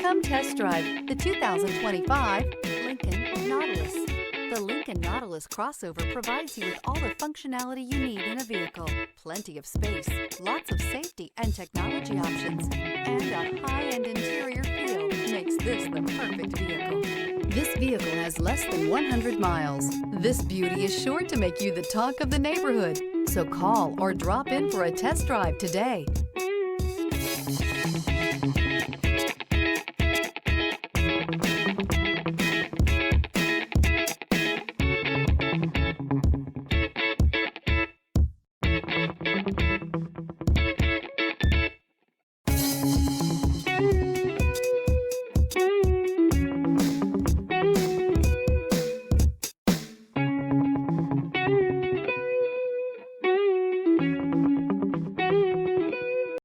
Come test drive the 2025 Lincoln Nautilus. The Lincoln Nautilus crossover provides you with all the functionality you need in a vehicle. Plenty of space, lots of safety and technology options, and a high-end interior feel makes this the perfect vehicle. This vehicle has less than 100 miles. This beauty is sure to make you the talk of the neighborhood. So call or drop in for a test drive today.